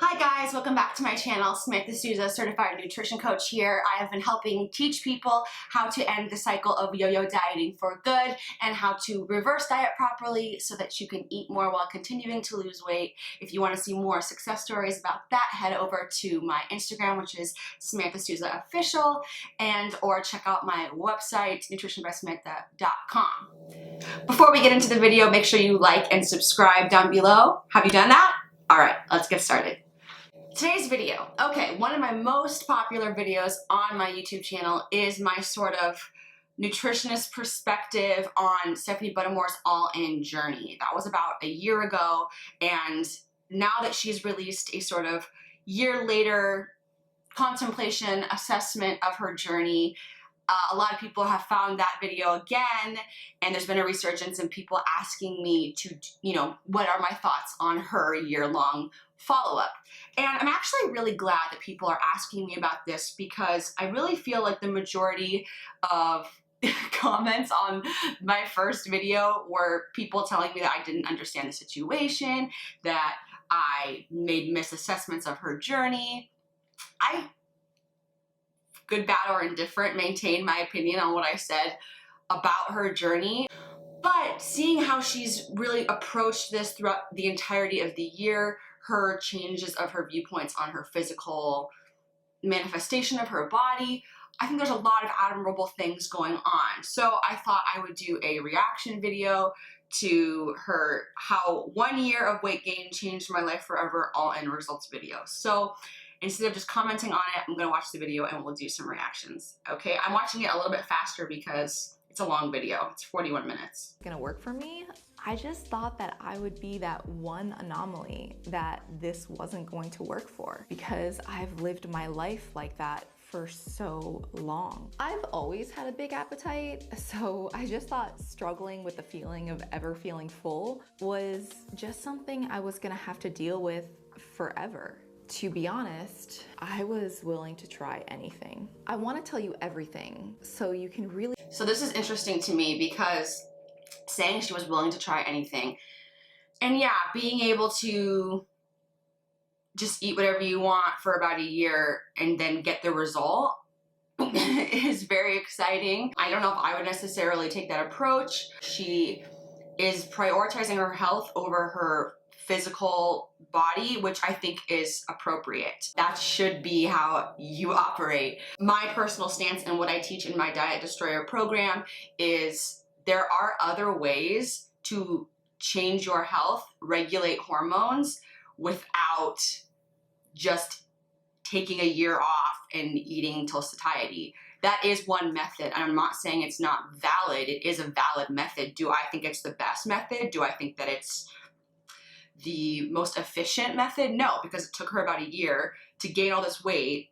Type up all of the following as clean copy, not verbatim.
Hi guys, welcome back to my channel. Samantha Souza, certified nutrition coach here. I have been helping teach people how to end the cycle of yo-yo dieting for good and how to reverse diet properly so that you can eat more while continuing to lose weight. If you want to see more success stories about that, head over to my Instagram, which is Samantha Souza Official, and or check out my website, nutritionbysamantha.com. Before we get into the video, make sure you like and subscribe down below. Have you done that? All right, let's get started. Today's video, okay, one of my most popular videos on my YouTube channel is my sort of nutritionist perspective on Stephanie Buttermore's all-in journey. That was about a year ago, and now that she's released a sort of year later contemplation assessment of her journey, a lot of people have found that video again, and there's been a resurgence in people asking me to, what are my thoughts on her year-long follow-up. And I'm actually really glad that people are asking me about this because I really feel like the majority of comments on my first video were people telling me that I didn't understand the situation, that I made misassessments of her journey. I, good, bad, or indifferent, maintain my opinion on what I said about her journey. But seeing how she's really approached this throughout the entirety of the year, her changes of her viewpoints on her physical manifestation of her body, I think there's a lot of admirable things going on. So I thought I would do a reaction video to her how 1 year of weight gain changed my life forever all-in results video. So instead of just commenting on it, I'm gonna watch the video and we'll do some reactions. Okay, I'm watching it a little bit faster because it's a long video. It's 41 minutes. It's gonna work for me. I just thought that I would be that one anomaly that this wasn't going to work for because I've lived my life like that for so long. I've always had a big appetite, so I just thought struggling with the feeling of ever feeling full was just something I was gonna have to deal with forever. To be honest, I was willing to try anything. I want to tell you everything so you can really... So this is interesting to me because saying she was willing to try anything, and yeah, being able to just eat whatever you want for about a year and then get the result is very exciting. I don't know if I would necessarily take that approach. She is prioritizing her health over her physical body, which I think is appropriate. That should be how you operate. My personal stance and what I teach in my Diet Destroyer program is there are other ways to change your health, regulate hormones without just taking a year off and eating till satiety. That is one method, and I'm not saying it's not valid. It is a valid method. Do I think it's the best method? Do I think that it's the most efficient method? No, because it took her about a year to gain all this weight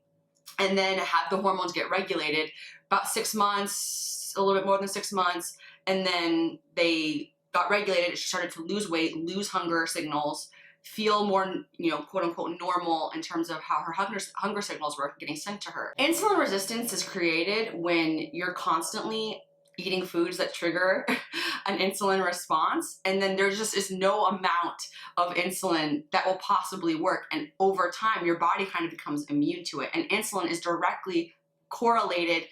and then have the hormones get regulated. About 6 months, a little bit more than 6 months, and then they got regulated. She started to lose weight, lose hunger signals, feel more, quote unquote normal in terms of how her hunger signals were getting sent to her. Insulin resistance is created when you're constantly eating foods that trigger an insulin response, and then there just is no amount of insulin that will possibly work, and over time your body kind of becomes immune to it. And insulin is directly correlated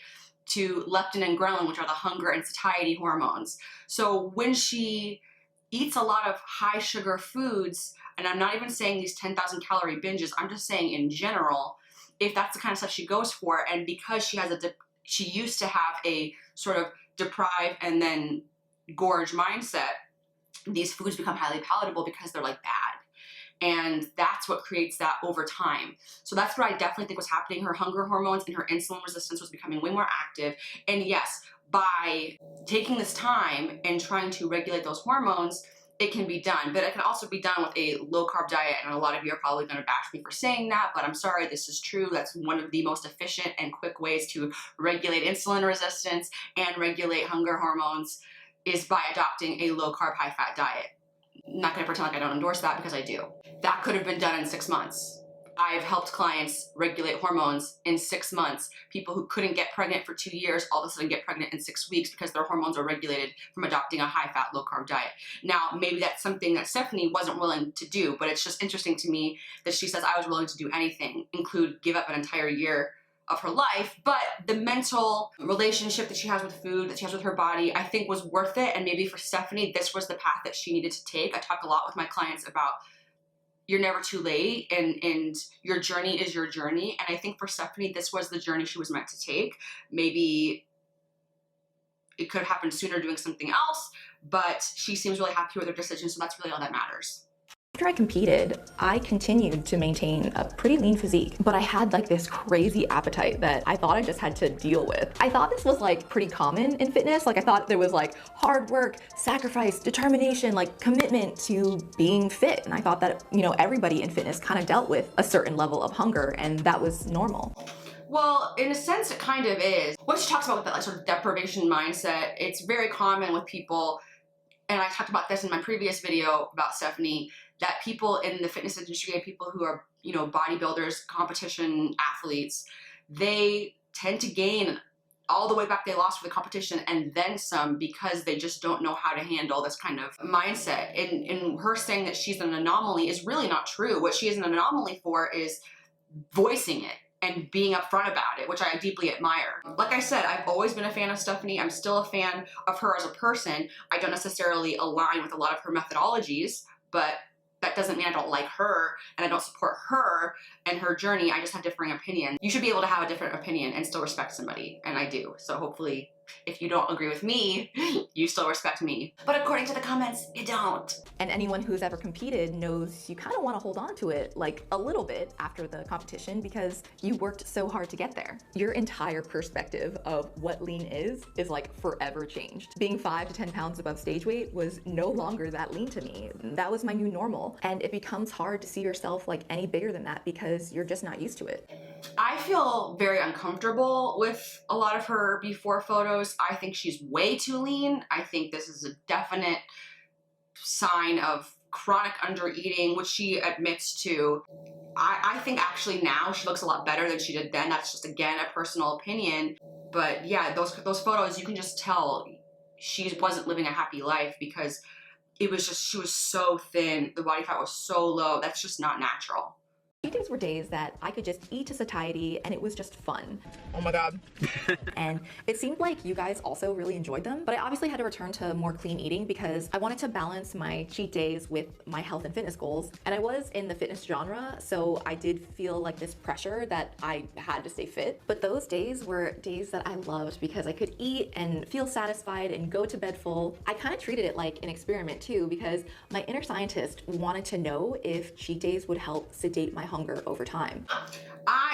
to leptin and ghrelin, which are the hunger and satiety hormones. So when she eats a lot of high sugar foods, and I'm not even saying these 10,000 calorie binges, I'm just saying in general, if that's the kind of stuff she goes for, and because she used to have a sort of deprive and then gorge mindset, these foods become highly palatable because they're like bad. And that's what creates that over time. So that's what I definitely think was happening. Her hunger hormones and her insulin resistance was becoming way more active. And yes, by taking this time and trying to regulate those hormones, it can be done. But it can also be done with a low-carb diet, and a lot of you are probably going to bash me for saying that, but I'm sorry, this is true. That's one of the most efficient and quick ways to regulate insulin resistance and regulate hunger hormones is by adopting a low-carb, high-fat diet. I'm not going to pretend like I don't endorse that because I do. That could have been done in 6 months. I've helped clients regulate hormones in 6 months. People who couldn't get pregnant for 2 years all of a sudden get pregnant in 6 weeks because their hormones are regulated from adopting a high-fat, low-carb diet. Now, maybe that's something that Stephanie wasn't willing to do, but it's just interesting to me that she says, I was willing to do anything, include give up an entire year of her life. But the mental relationship that she has with food, that she has with her body, I think was worth it. And maybe for Stephanie, this was the path that she needed to take. I talk a lot with my clients about you're never too late, and your journey is your journey. And I think for Stephanie, this was the journey she was meant to take. Maybe it could have happened sooner doing something else, but she seems really happy with her decision, so that's really all that matters. After I competed, I continued to maintain a pretty lean physique, but I had like this crazy appetite that I thought I just had to deal with. I thought this was like pretty common in fitness. Like I thought there was like hard work, sacrifice, determination, like commitment to being fit. And I thought that, you know, everybody in fitness kind of dealt with a certain level of hunger, and that was normal. Well, in a sense, it kind of is. What she talks about with that like, sort of deprivation mindset, it's very common with people, and I talked about this in my previous video about Stephanie, that people in the fitness industry and people who are, you know, bodybuilders, competition athletes, they tend to gain all the way back they lost for the competition and then some, because they just don't know how to handle this kind of mindset. And her saying that she's an anomaly is really not true. What she is an anomaly for is voicing it and being upfront about it, which I deeply admire. Like I said, I've always been a fan of Stephanie. I'm still a fan of her as a person. I don't necessarily align with a lot of her methodologies, but that doesn't mean I don't like her and I don't support her and her journey. I just have differing opinions. You should be able to have a different opinion and still respect somebody, and I do. So hopefully, if you don't agree with me, you still respect me. But according to the comments, you don't. And anyone who's ever competed knows you kind of want to hold on to it like a little bit after the competition because you worked so hard to get there. Your entire perspective of what lean is like forever changed. Being 5 to 10 pounds above stage weight was no longer that lean to me. That was my new normal. And it becomes hard to see yourself like any bigger than that because you're just not used to it. I feel very uncomfortable with a lot of her before photos. I think she's way too lean. I think this is a definite sign of chronic undereating, which she admits to. I think actually now she looks a lot better than she did then. That's just, again, a personal opinion. But yeah, those photos, you can just tell she wasn't living a happy life because it was just, she was so thin. The body fat was so low. That's just not natural. Cheat days were days that I could just eat to satiety and it was just fun. Oh my God. And it seemed like you guys also really enjoyed them, but I obviously had to return to more clean eating because I wanted to balance my cheat days with my health and fitness goals. And I was in the fitness genre, so I did feel like this pressure that I had to stay fit. But those days were days that I loved because I could eat and feel satisfied and go to bed full. I kind of treated it like an experiment too because my inner scientist wanted to know if cheat days would help sedate my hunger over time.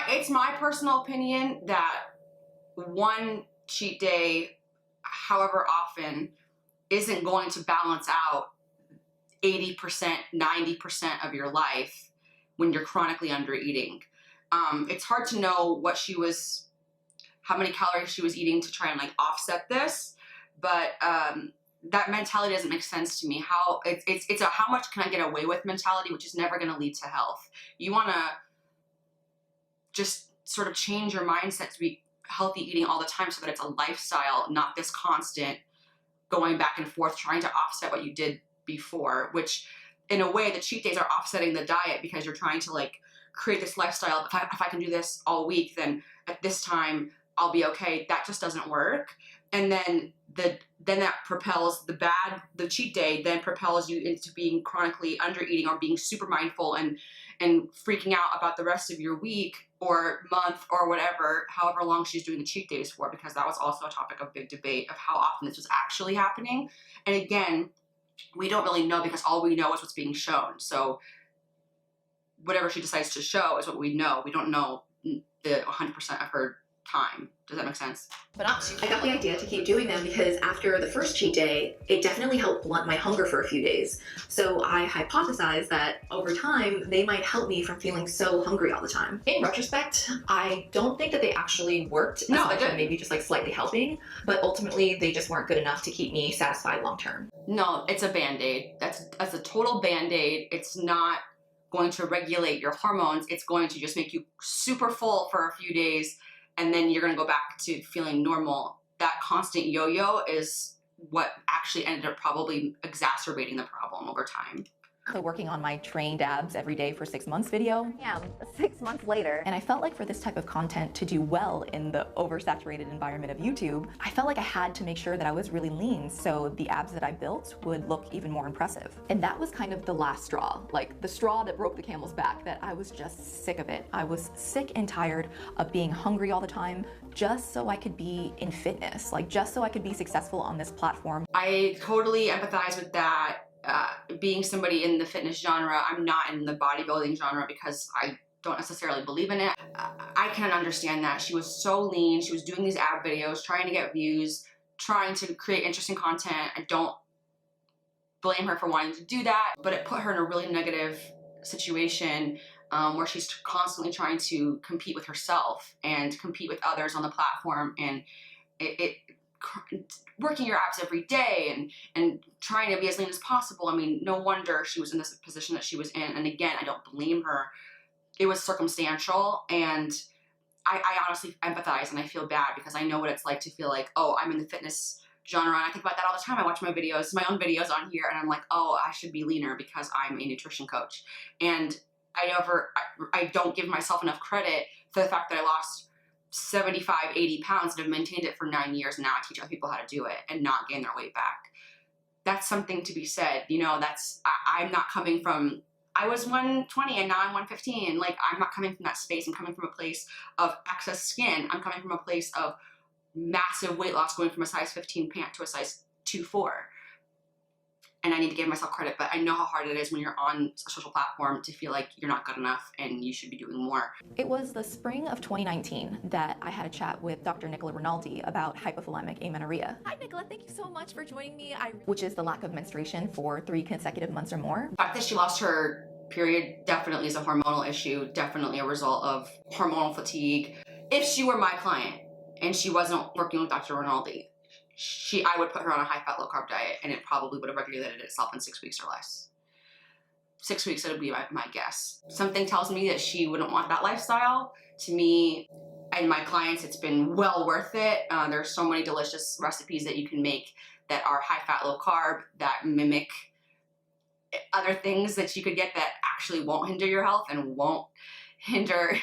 It's my personal opinion that one cheat day, however often, isn't going to balance out 80%, 90% of your life when you're chronically undereating. It's hard to know how many calories she was eating to try and like offset this, but that mentality doesn't make sense to me. It's a how much can I get away with mentality, which is never going to lead to health. You want to just sort of change your mindset to be healthy eating all the time so that it's a lifestyle, not this constant going back and forth trying to offset what you did before, which in a way the cheat days are offsetting the diet because you're trying to like create this lifestyle. If I can do this all week, then at this time I'll be okay. That just doesn't work. And then that propels the cheat day then propels you into being chronically undereating or being super mindful and freaking out about the rest of your week or month or whatever, however long she's doing the cheat days for, because that was also a topic of big debate of how often this was actually happening. And again, we don't really know because all we know is what's being shown. So whatever she decides to show is what we know. We don't know the 100% of her time. Does that make sense? But I got the idea to keep doing them because after the first cheat day, it definitely helped blunt my hunger for a few days. So I hypothesized that over time, they might help me from feeling so hungry all the time. In retrospect, I don't think that they actually worked. No, they didn't. Maybe just like slightly helping, but ultimately they just weren't good enough to keep me satisfied long term. No, it's a Band-Aid. That's a total Band-Aid. It's not going to regulate your hormones. It's going to just make you super full for a few days, and then you're going to go back to feeling normal. That constant yo-yo is what actually ended up probably exacerbating the problem over time. So working on my trained abs every day for 6 months video. Yeah, 6 months later. And I felt like for this type of content to do well in the oversaturated environment of YouTube, I felt like I had to make sure that I was really lean so the abs that I built would look even more impressive. And that was kind of the last straw, like the straw that broke the camel's back, that I was just sick of it. I was sick and tired of being hungry all the time just so I could be in fitness, like just so I could be successful on this platform. I totally empathize with that. Being somebody in the fitness genre, I'm not in the bodybuilding genre because I don't necessarily believe in it. I can understand that. She was so lean. She was doing these ab videos, trying to get views, trying to create interesting content. I don't blame her for wanting to do that, but it put her in a really negative situation where she's constantly trying to compete with herself and compete with others on the platform, and working your abs every day and trying to be as lean as possible. I mean, no wonder she was in this position that she was in. And again, I don't blame her. It was circumstantial, and I honestly empathize, and I feel bad because I know what it's like to feel like, oh, I'm in the fitness genre, and I think about that all the time. I watch my videos, my own videos on here, and I'm like, oh, I should be leaner because I'm a nutrition coach. And I don't give myself enough credit for the fact that I lost 75, 80 pounds and have maintained it for 9 years, and now I teach other people how to do it and not gain their weight back. That's something to be said. You know, I'm not coming from, I was 120 and now I'm 115. Like, I'm not coming from that space. I'm coming from a place of excess skin. I'm coming from a place of massive weight loss, going from a size 15 pant to a size 2-4. And I need to give myself credit, but I know how hard it is when you're on a social platform to feel like you're not good enough and you should be doing more. It was the spring of 2019 that I had a chat with Dr. Nicola Rinaldi about hypothalamic amenorrhea. Hi, Nicola. Thank you so much for joining me. Which is the lack of menstruation for 3 consecutive months or more. The fact that she lost her period definitely is a hormonal issue, definitely a result of hormonal fatigue. If she were my client and she wasn't working with Dr. Rinaldi, I would put her on a high-fat, low-carb diet, and it probably would have regulated itself in 6 weeks or less. 6 weeks, it would be my guess. Something tells me that she wouldn't want that lifestyle. To me and my clients, it's been well worth it. There's so many delicious recipes that you can make that are high-fat, low-carb, that mimic other things that you could get that actually won't hinder your health and won't hinder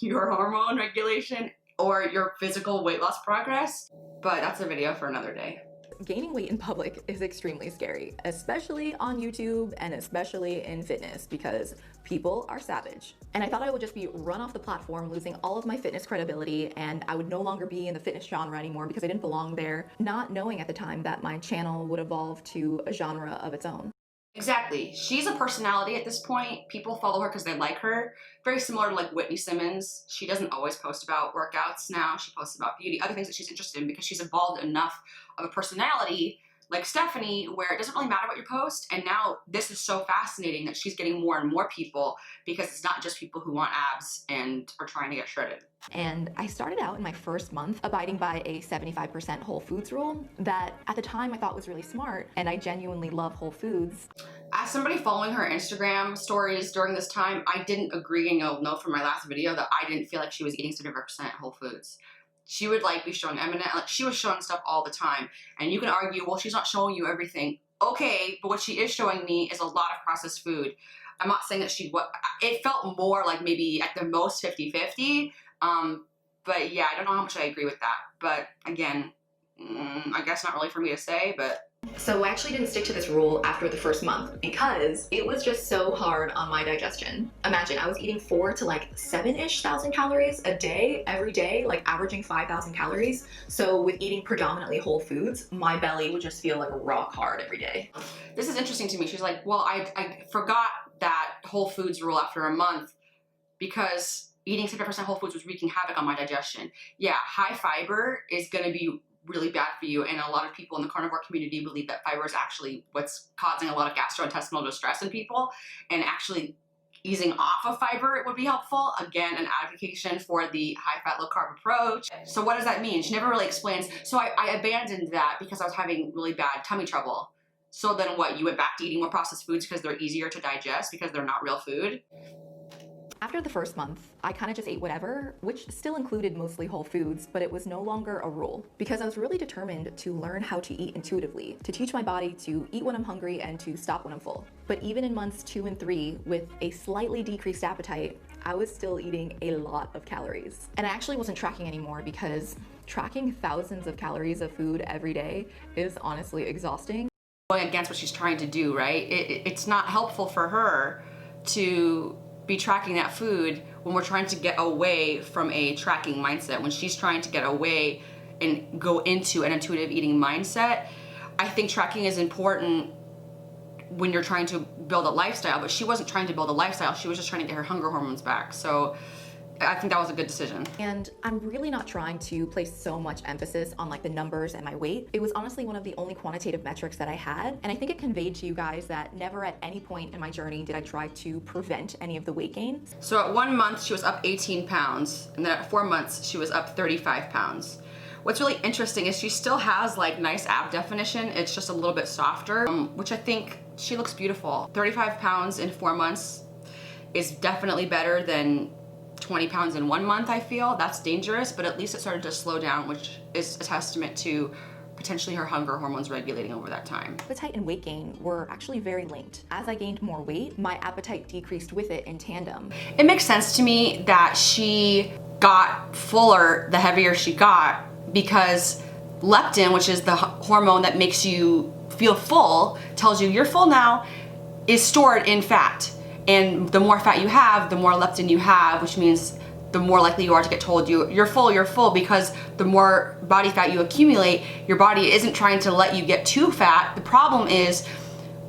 your hormone regulation or your physical weight loss progress, but that's a video for another day. Gaining weight in public is extremely scary, especially on YouTube and especially in fitness, because people are savage. And I thought I would just be run off the platform, losing all of my fitness credibility, and I would no longer be in the fitness genre anymore because I didn't belong there, not knowing at the time that my channel would evolve to a genre of its own. Exactly. She's a personality at this point. People follow her because they like her. Very similar to like Whitney Simmons. She doesn't always post about workouts now. She posts about beauty, other things that she's interested in, because she's evolved enough of a personality like Stephanie, where it doesn't really matter what you post. And now this is so fascinating that she's getting more and more people, because it's not just people who want abs and are trying to get shredded. And I started out in my first month abiding by a 75% whole foods rule that at the time I thought was really smart, and I genuinely love whole foods. As somebody following her Instagram stories during this time, I didn't agree, and you'll know from my last video that I didn't feel like she was eating 75% whole foods. She would like be showing like she was showing stuff all the time, and you can argue, well, she's not showing you everything. Okay, but what she is showing me is a lot of processed food. I'm not saying that it felt more like maybe at the most 50-50. But yeah, I don't know how much I agree with that. But again, I guess not really for me to say, but. So I actually didn't stick to this rule after the first month because it was just so hard on my digestion. Imagine, I was eating 4,000 to like 7-ish thousand calories a day, every day, like averaging 5,000 calories. So with eating predominantly whole foods, my belly would just feel like rock hard every day. This is interesting to me. She's like, well, I forgot that whole foods rule after a month because eating 70% whole foods was wreaking havoc on my digestion. Yeah, high fiber is going to be really bad for you, and a lot of people in the carnivore community believe that fiber is actually what's causing a lot of gastrointestinal distress in people, and actually easing off of fiber, it would be helpful. Again, an advocation for the high-fat, low-carb approach. So what does that mean? She never really explains. So I abandoned that because I was having really bad tummy trouble. So then what, you went back to eating more processed foods because they're easier to digest because they're not real food? After the first month, I kind of just ate whatever, which still included mostly whole foods, but it was no longer a rule because I was really determined to learn how to eat intuitively, to teach my body to eat when I'm hungry and to stop when I'm full. But even in months 2 and 3, with a slightly decreased appetite, I was still eating a lot of calories. And I actually wasn't tracking anymore because tracking thousands of calories of food every day is honestly exhausting. Going against what she's trying to do, right? It's not helpful for her to be tracking that food when we're trying to get away from a tracking mindset. When she's trying to get away and go into an intuitive eating mindset, I think tracking is important when you're trying to build a lifestyle, but she wasn't trying to build a lifestyle. She was just trying to get her hunger hormones back. So I think that was a good decision. And I'm really not trying to place so much emphasis on like the numbers and my weight. It was honestly one of the only quantitative metrics that I had. And I think it conveyed to you guys that never at any point in my journey did I try to prevent any of the weight gain. So at 1 month, she was up 18 pounds. And then at 4 months, she was up 35 pounds. What's really interesting is she still has like nice ab definition. It's just a little bit softer, which I think she looks beautiful. 35 pounds in 4 months is definitely better than 20 pounds in 1 month, I feel. That's dangerous, but at least it started to slow down, which is a testament to potentially her hunger hormones regulating over that time. Appetite and weight gain were actually very linked. As I gained more weight, my appetite decreased with it in tandem. It makes sense to me that she got fuller the heavier she got, because leptin, which is the hormone that makes you feel full, tells you you're full now, is stored in fat. And the more fat you have, the more leptin you have, which means the more likely you are to get told you're full, because the more body fat you accumulate, your body isn't trying to let you get too fat. The problem is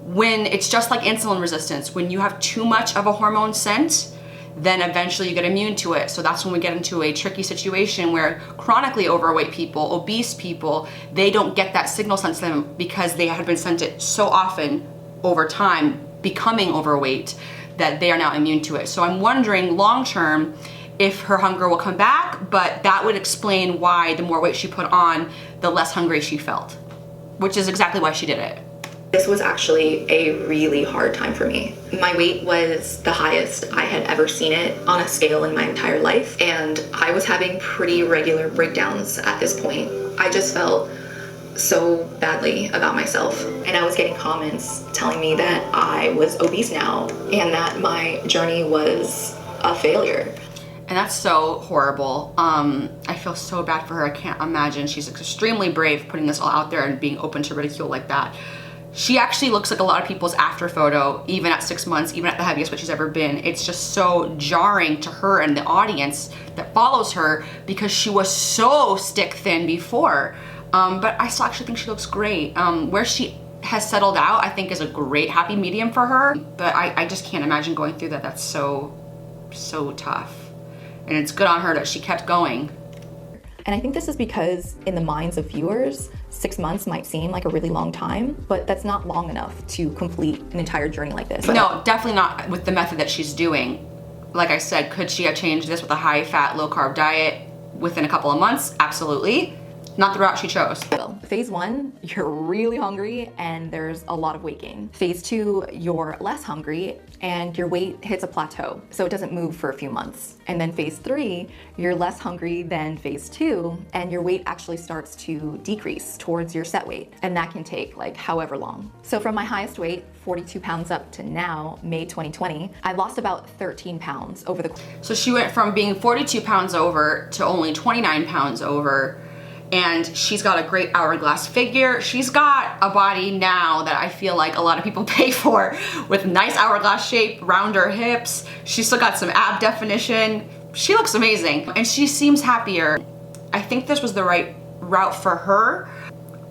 when it's just like insulin resistance. When you have too much of a hormone sent, then eventually you get immune to it. So that's when we get into a tricky situation where chronically overweight people, obese people, they don't get that signal sent to them because they had been sent it so often over time, becoming overweight, that they are now immune to it. So I'm wondering long term if her hunger will come back, but that would explain why the more weight she put on, the less hungry she felt, which is exactly why she did it. This was actually a really hard time for me. My weight was the highest I had ever seen it on a scale in my entire life, and I was having pretty regular breakdowns at this point. I just felt so badly about myself, and I was getting comments telling me that I was obese now and that my journey was a failure. And that's so horrible. I feel so bad for her. I can't imagine. She's extremely brave putting this all out there and being open to ridicule like that. She actually looks like a lot of people's after photo, even at 6 months, even at the heaviest weight she's ever been. It's just so jarring to her and the audience that follows her because she was so stick thin before. But I still actually think she looks great. Where she has settled out, I think, is a great happy medium for her. But I just can't imagine going through that. That's so tough. And it's good on her that she kept going. And I think this is because in the minds of viewers, 6 months might seem like a really long time, but that's not long enough to complete an entire journey like this. No, definitely not with the method that she's doing. Like I said, could she have changed this with a high fat, low carb diet within a couple of months? Absolutely. Not the route she chose. Phase 1, you're really hungry and there's a lot of weight gain. Phase 2, you're less hungry and your weight hits a plateau, so it doesn't move for a few months. And then phase 3, you're less hungry than phase 2 and your weight actually starts to decrease towards your set weight. And that can take like however long. So from my highest weight, 42 pounds up to now, May 2020, I lost about 13 pounds over the... So she went from being 42 pounds over to only 29 pounds over. And she's got a great hourglass figure. She's got a body now that I feel like a lot of people pay for, with nice hourglass shape, rounder hips. She's still got some ab definition. She looks amazing and she seems happier. I think this was the right route for her.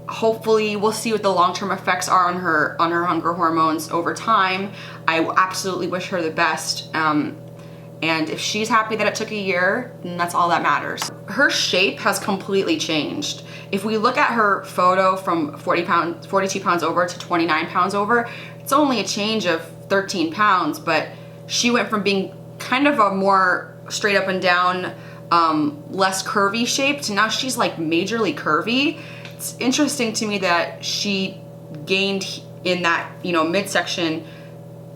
Hopefully we'll see what the long-term effects are on her hunger hormones over time. I absolutely wish her the best. And if she's happy that it took a year, then that's all that matters. Her shape has completely changed. If we look at her photo from 42 pounds over to 29 pounds over, it's only a change of 13 pounds, but she went from being kind of a more straight up and down, less curvy shape to now she's like majorly curvy. It's interesting to me that she gained in that, you know, midsection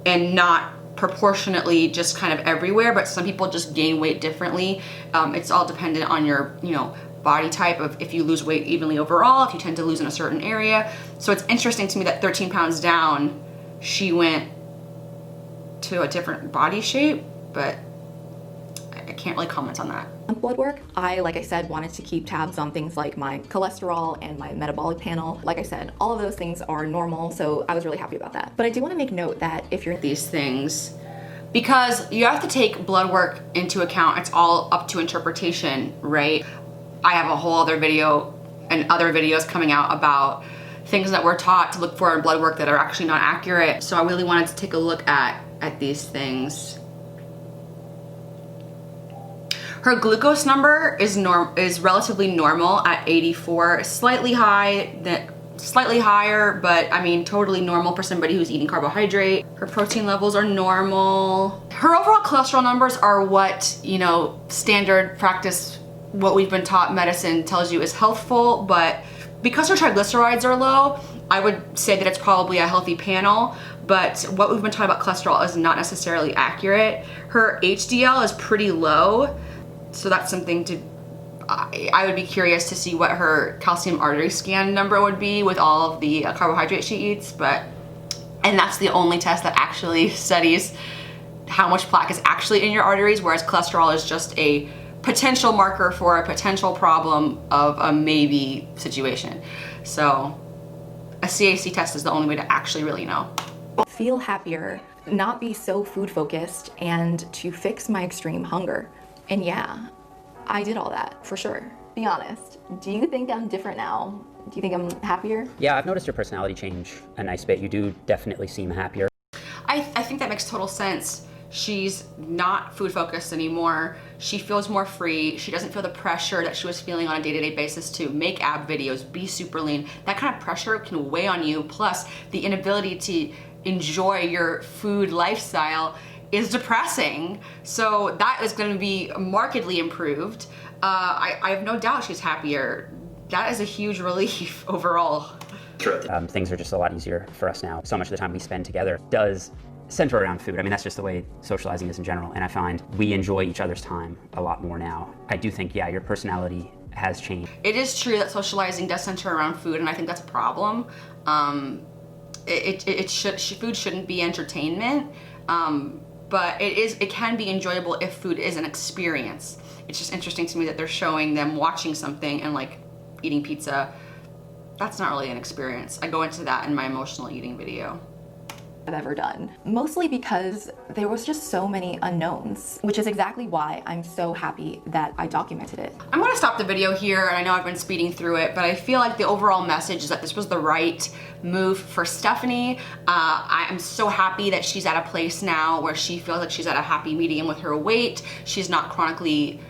and not proportionately just kind of everywhere, but some people just gain weight differently. It's all dependent on your, you know, body type, of if you lose weight evenly overall, if you tend to lose in a certain area. So it's interesting to me that 13 pounds down, she went to a different body shape, but I can't really comment on that. Blood work, like I said, wanted to keep tabs on things like my cholesterol and my metabolic panel. Like I said, all of those things are normal, so I was really happy about that. But I do want to make note that if you're these things, because you have to take blood work into account, it's all up to interpretation, right? I have a whole other video and other videos coming out about things that we're taught to look for in blood work that are actually not accurate. So I really wanted to take a look at these things. Her glucose number is relatively normal at 84, slightly higher, but I mean totally normal for somebody who's eating carbohydrate. Her protein levels are normal. Her overall cholesterol numbers are what, you know, standard practice, what we've been taught medicine tells you is healthful, but because her triglycerides are low, I would say that it's probably a healthy panel, but what we've been taught about cholesterol is not necessarily accurate. Her HDL is pretty low, so that's something to, I would be curious to see what her calcium artery scan number would be with all of the carbohydrates she eats, and that's the only test that actually studies how much plaque is actually in your arteries, whereas cholesterol is just a potential marker for a potential problem of a maybe situation. So a CAC test is the only way to actually really know. feel happier, not be so food focused, and to fix my extreme hunger. And yeah, I did all that for sure. Be honest, do you think I'm different now? Do you think I'm happier? Yeah, I've noticed your personality change a nice bit. You do definitely seem happier. I think that makes total sense. She's not food focused anymore. She feels more free. She doesn't feel the pressure that she was feeling on a day-to-day basis to make ab videos, be super lean. That kind of pressure can weigh on you. Plus the inability to enjoy your food lifestyle is depressing. So that is going to be markedly improved. I have no doubt she's happier. That is a huge relief overall. Sure. Things are just a lot easier for us now. So much of the time we spend together does center around food. I mean, that's just the way socializing is in general. And I find we enjoy each other's time a lot more now. I do think, yeah, your personality has changed. It is true that socializing does center around food, and I think that's a problem. Food shouldn't be entertainment, but it can be enjoyable if food is an experience. It's just interesting to me that they're showing them watching something and like eating pizza. That's not really an experience. I go into that in my emotional eating video I've ever done. Mostly because there was just so many unknowns, which is exactly why I'm so happy that I documented it. I'm gonna stop the video here, and I know I've been speeding through it, but I feel like the overall message is that this was the right move for Stephanie. I am so happy that she's at a place now where she feels like she's at a happy medium with her weight. She's not chronically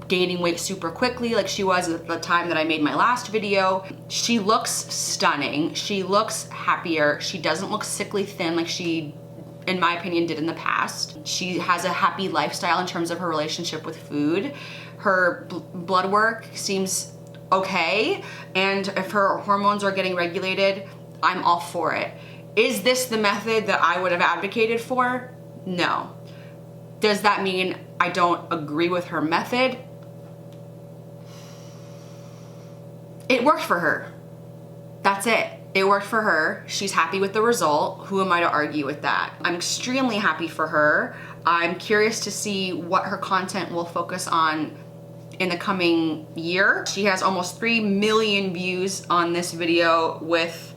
gaining weight super quickly like she was at the time that I made my last video. She looks stunning. She looks happier. She doesn't look sickly thin like she, in my opinion, did in the past. She has a happy lifestyle in terms of her relationship with food. Her blood work seems okay, and if her hormones are getting regulated, I'm all for it. Is this the method that I would have advocated for? No. Does that mean I don't agree with her method? It worked for her. That's it. It worked for her. She's happy with the result. Who am I to argue with that? I'm extremely happy for her. I'm curious to see what her content will focus on in the coming year. She has almost 3 million views on this video with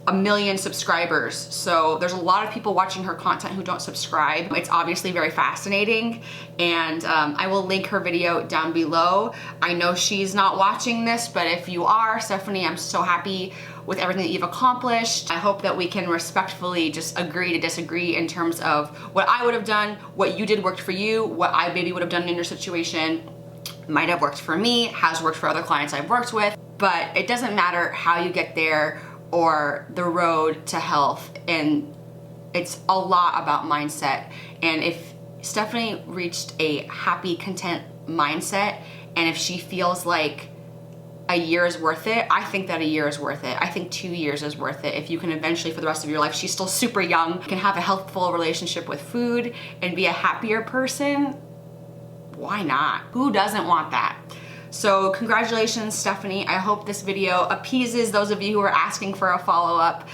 1 million subscribers. So there's a lot of people watching her content who don't subscribe. It's obviously very fascinating, and I will link her video down below. I know she's not watching this, but if you are, Stephanie, I'm so happy with everything that you've accomplished. I hope that we can respectfully just agree to disagree in terms of what I would have done, what you did worked for you, what I maybe would have done in your situation might have worked for me, has worked for other clients I've worked with, but it doesn't matter how you get there or the road to health, and it's a lot about mindset. And if Stephanie reached a happy, content mindset, and if she feels like a year is worth it, I think that a year is worth it. I think 2 years is worth it. If you can eventually, for the rest of your life, she's still super young, can have a healthful relationship with food and be a happier person, why not? Who doesn't want that? So congratulations, Stephanie. I hope this video appeases those of you who are asking for a follow-up.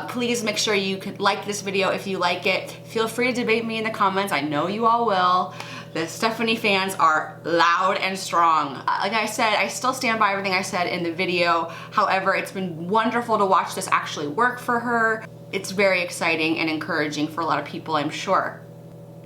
Please make sure you can like this video if you like it. Feel free to debate me in the comments. I know you all will. The Stephanie fans are loud and strong. Like I said, I still stand by everything I said in the video. However, it's been wonderful to watch this actually work for her. It's very exciting and encouraging for a lot of people, I'm sure.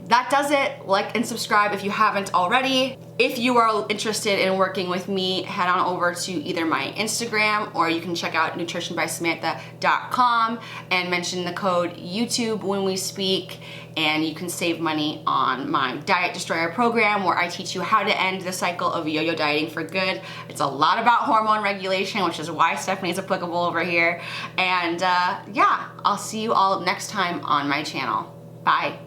That does it. Like and subscribe if you haven't already. If you are interested in working with me, head on over to either my Instagram or you can check out nutritionbysamantha.com and mention the code YouTube when we speak, and you can save money on my Diet Destroyer program where I teach you how to end the cycle of yo-yo dieting for good. It's a lot about hormone regulation, which is why Stephanie is applicable over here. And yeah, I'll see you all next time on my channel. Bye.